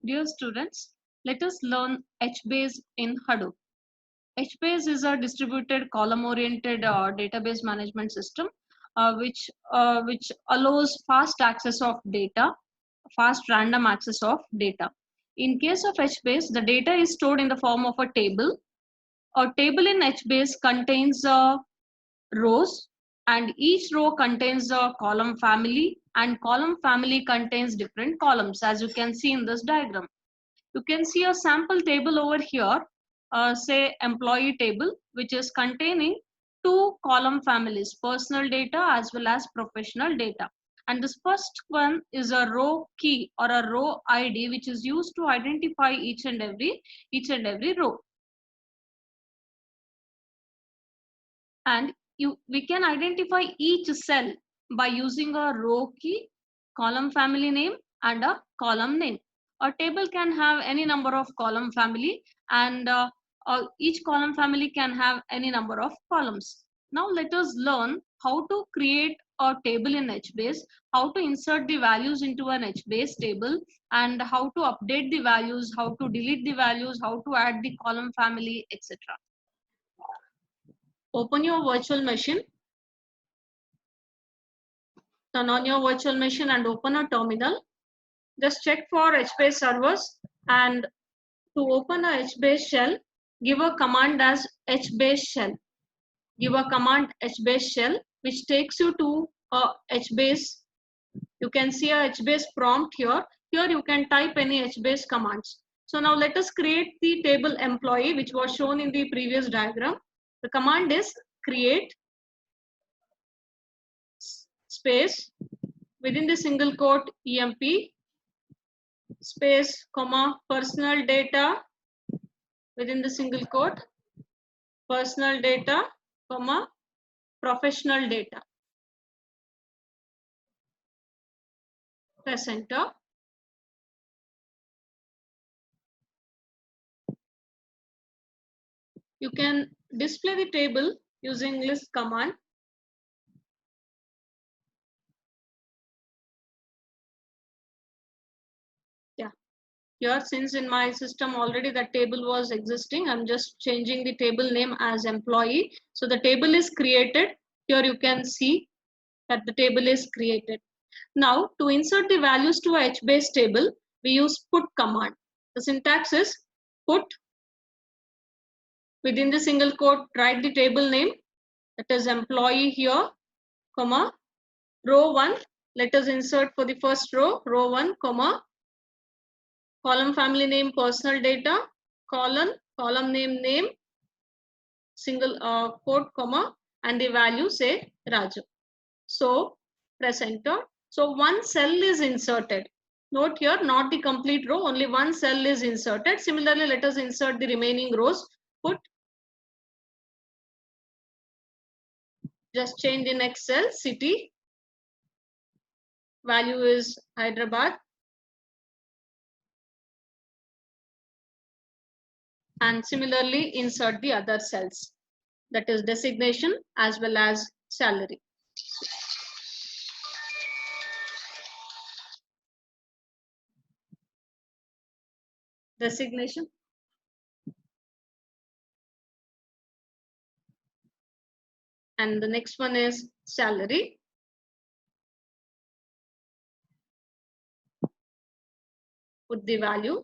Dear students, let us learn HBase in Hadoop. HBase is a distributed column-oriented database management system which allows fast access of data, fast random access of data. In case of HBase, the data is stored in the form of a table. A table in HBase contains rows, and each row contains a column family, and column family contains different columns, as you can see in this diagram. You can see a sample table over here, say employee table, which is containing two column families, personal data as well as professional data. And this first one is a row key or a row ID, which is used to identify each and every row. And we can identify each cell by using a row key, column family name, and a column name. A table can have any number of column family, and each column family can have any number of columns. Now let us learn how to create a table in HBase, how to insert the values into an HBase table, and how to update the values, how to delete the values, how to add the column family, etc. Open your virtual machine, turn on your virtual machine and open a terminal. Just check for HBase servers, and to open a HBase shell, give a command as HBase shell. Give a command HBase shell, which takes you to a HBase. You can see a HBase prompt here. Here you can type any HBase commands. So now let us create the table employee, which was shown in the previous diagram. The command is create space within the single quote emp space comma personal data within the single quote personal data comma professional data. Press enter. You can display the table using list command. Yeah, here since in my system already the table was existing, I'm just changing the table name as employee. So the table is created. Here you can see that the table is created. Now to insert the values to a HBase table, we use put command. The syntax is put within the single quote, write the table name, that is employee here, comma, row 1, let us insert for the first row, row 1, comma, column family name, personal data, column name, single quote, comma, and the value say Raju. So press enter. So one cell is inserted. Note here, not the complete row, only one cell is inserted. Similarly, let us insert the remaining rows. Put, just change the next cell, city, value is Hyderabad, and similarly insert the other cells, that is designation as well as salary. Designation, and the next one is salary. Put the value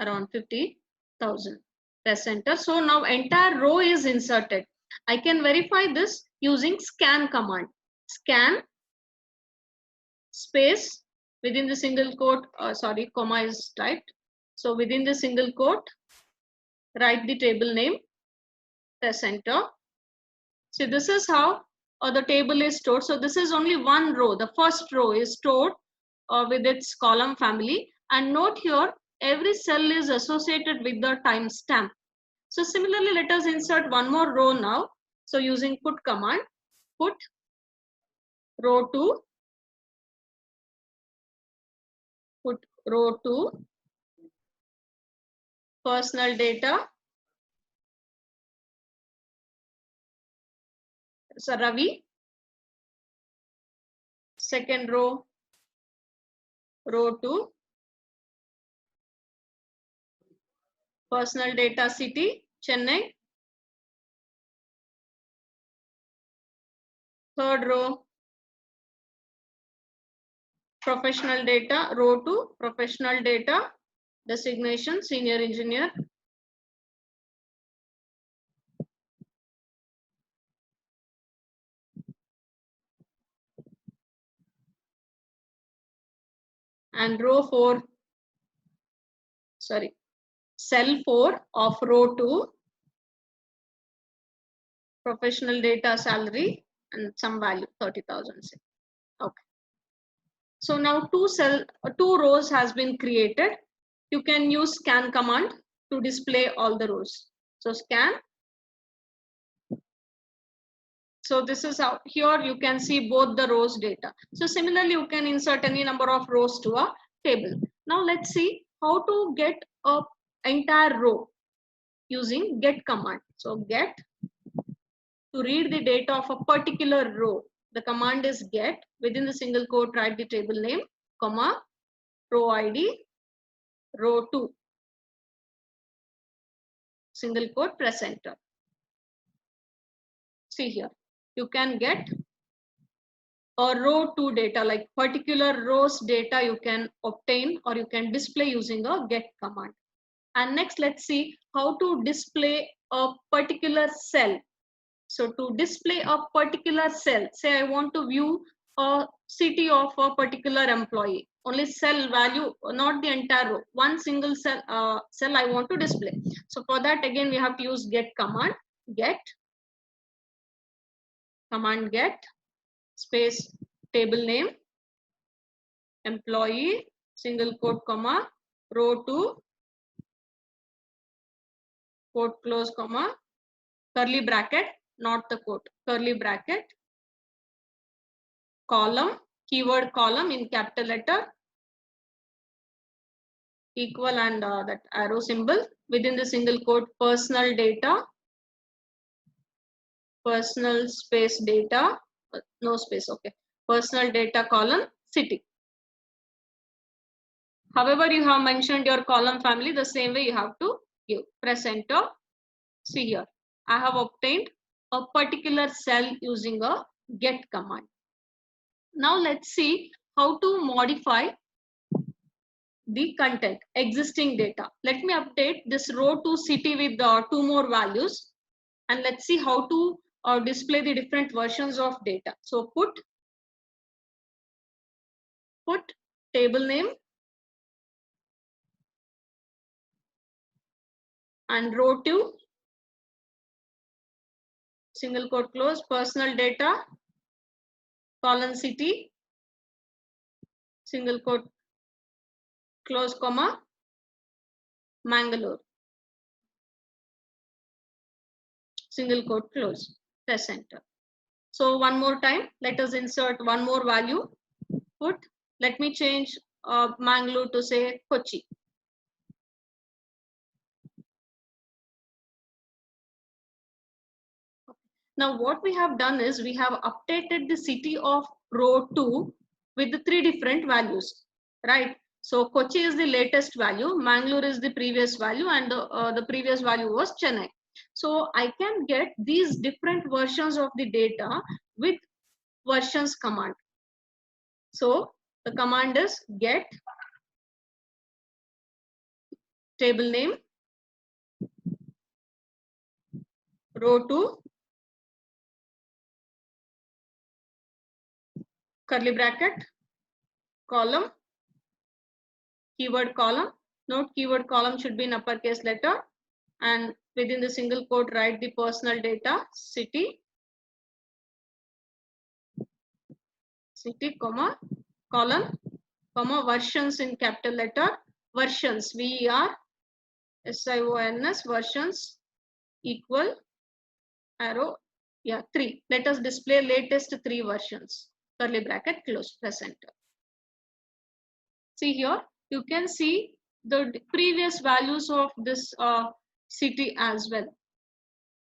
around 50,000. Press enter. So now entire row is inserted. I can verify this using scan command. Scan space within the single quote, comma is typed. So within the single quote, write the table name, press enter. So this is how the table is stored. So this is only one row. The first row is stored with its column family. And note here, every cell is associated with the timestamp. So similarly, let us insert one more row now. So using put command, put row 2, put row 2, personal data. So Ravi, second row, row 2, Personal data city, Chennai. Third row, professional data, row 2, professional data, designation, senior engineer. And row 4, sorry, cell 4 of row 2, professional data salary and some value 30,000. Okay. So now two rows has been created. You can use scan command to display all the rows. So scan. So this is how here you can see both the rows data. So similarly, you can insert any number of rows to a table. Now let's see how to get a entire row using get command. So get, to read the data of a particular row, the command is get, within the single quote write the table name, comma, row ID, row 2, single quote, press enter. See here, you can get a row 2 data, like particular rows data you can obtain or you can display using a get command. And next, let's see how to display a particular cell. So to display a particular cell, say I want to view a city of a particular employee, only cell value, not the entire row, one single cell, cell I want to display. So for that, again, we have to use get command, get, command get, space, table name, employee, single quote, comma, row 2, quote close, comma, curly bracket, not the quote, curly bracket, column, keyword column in capital letter, equal and that arrow symbol, within the single quote, personal data, personal space data, no space, okay, personal data column, city. However you have mentioned your column family, the same way you have to give. Press enter. See here, I have obtained a particular cell using a get command. Now let's see how to modify the content, existing data. Let me update this row to city with 2 more values, and let's see how to display the different versions of data. So put table name and row 2, single quote close, personal data, colon city, single quote close, comma, Mangalore, single quote close, press enter. So one more time, let us insert one more value, put, let me change Mangalore to say Kochi. Now what we have done is we have updated the city of row 2 with the 3 different values, right? So Kochi is the latest value, Mangalore is the previous value, and the previous value was Chennai. So I can get these different versions of the data with versions command. So the command is get table name, row 2, curly bracket, column, keyword column. Note keyword column should be in uppercase letter, and within the single quote write the personal data, city, comma, column, comma, versions in capital letter, versions, VERSIONS, versions, equal, arrow, yeah, 3. Let us display latest 3 versions, curly bracket, close, press enter. See here, you can see the previous values of this city as well.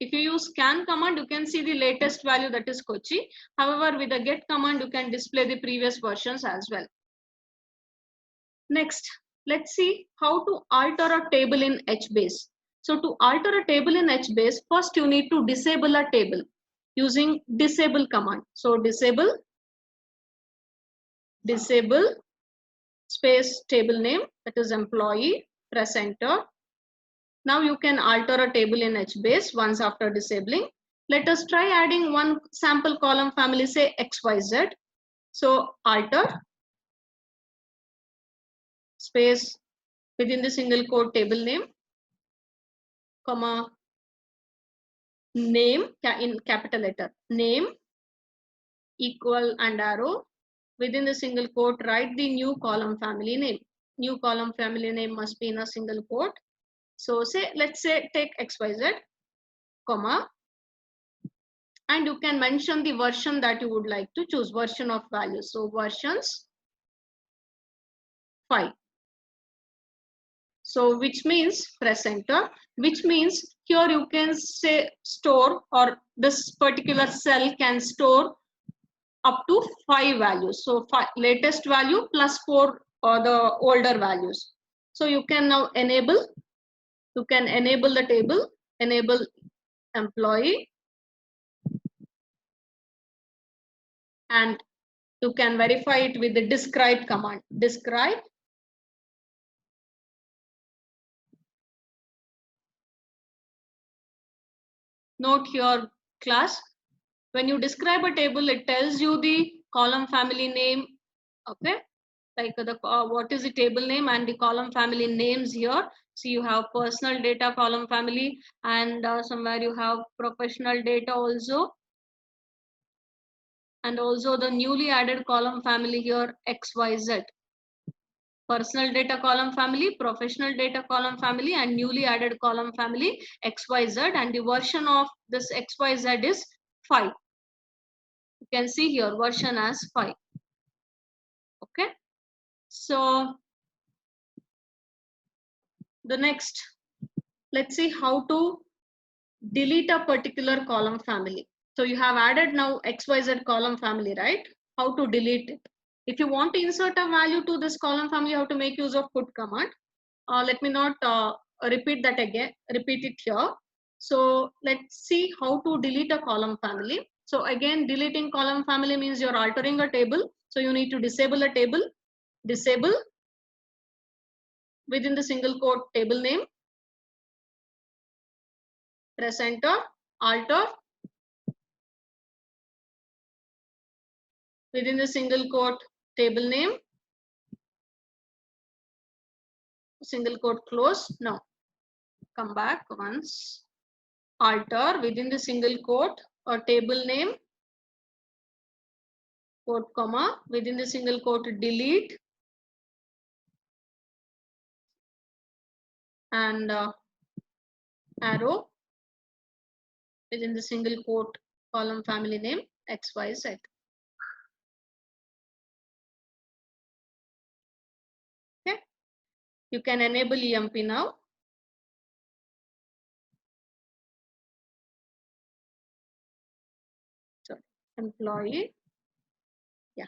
If you use scan command, you can see the latest value, that is Kochi. However, with the get command, you can display the previous versions as well. Next, let's see how to alter a table in HBase. So to alter a table in HBase, first you need to disable a table using disable command. So disable space table name, that is employee, press enter. Now you can alter a table in HBase once after disabling. Let us try adding one sample column family, say XYZ. So alter space within the single quote table name, comma, name in capital letter, name equal and arrow. Within the single quote, write the new column family name. New column family name must be in a single quote. So let's say take XYZ, comma, and you can mention the version that you would like to choose, version of values. So versions 5. So which means press enter, which means here you can say store, or this particular cell can store up to 5 values. So latest value plus 4 or the older values. So you can now enable the table, enable employee, and you can verify it with the describe command. Describe note here class, when you describe a table, it tells you the column family name, okay, like what is the table name and the column family names here. So you have personal data column family, and somewhere you have professional data also, and also the newly added column family here, XYZ. Personal data column family, professional data column family, and newly added column family XYZ, and the version of this XYZ is 5. You can see here version as 5. Okay, so the next, let's see how to delete a particular column family. So you have added now XYZ column family, right? How to delete it? If you want to insert a value to this column family, you have to make use of put command. Let me not repeat that again, repeat it here. So let's see how to delete a column family. So again, deleting column family means you're altering a table. So you need to disable a table, disable within the single quote table name, press enter, alter within the single quote table name, single quote close. Now come back once, alter within the single quote or table name, quote comma, within the single quote delete, and arrow within the single quote column family name XYZ. Okay, you can enable EMP now. So employee, yeah.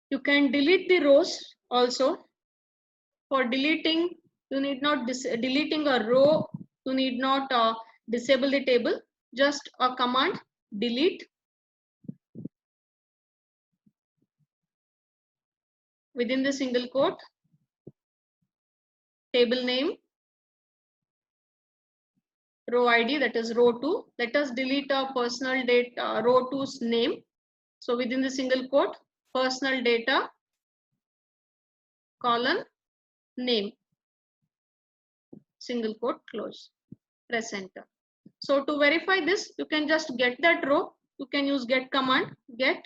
You can delete the rows also. For deleting, you need not deleting a row, you need not disable the table, just a command delete within the single quote table name, row ID, that is row 2. Let us delete a personal data row 2's name. So within the single quote personal data colon name, single quote close, press enter. So to verify this, you can just get that row, you can use get command, get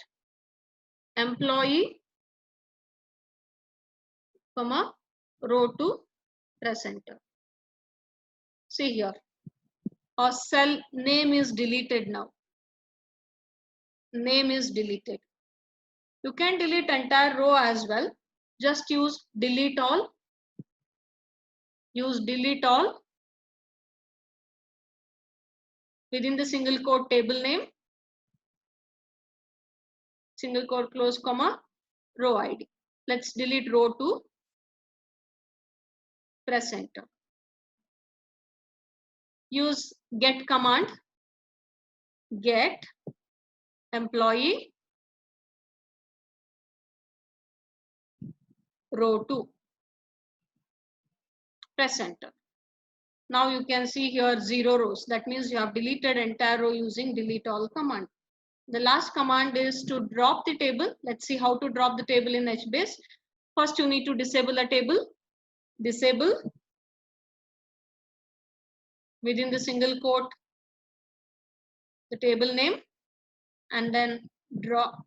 employee comma row 2, press enter. See here, a cell name is deleted now. Name is deleted. You can delete entire row as well. Just use delete all. Use delete all within the single quote table name, single quote close comma row ID. Let's delete row 2. Press enter. use get command, get employee row 2. Press enter. Now you can see here 0 rows. That means you have deleted entire row using delete all command. The last command is to drop the table. Let's see how to drop the table in HBase. First, you need to disable a table. Disable within the single quote the table name, and then drop,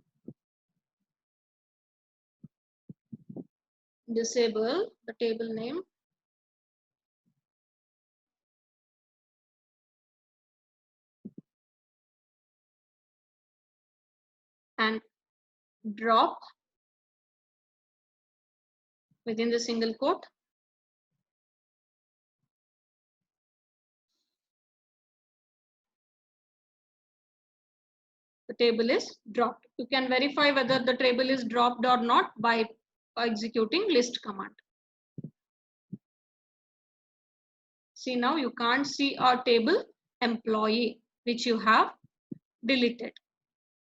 disable the table name, and drop within the single quote the table is dropped. You can verify whether the table is dropped or not by executing list command. See, now you can't see our table employee which you have deleted.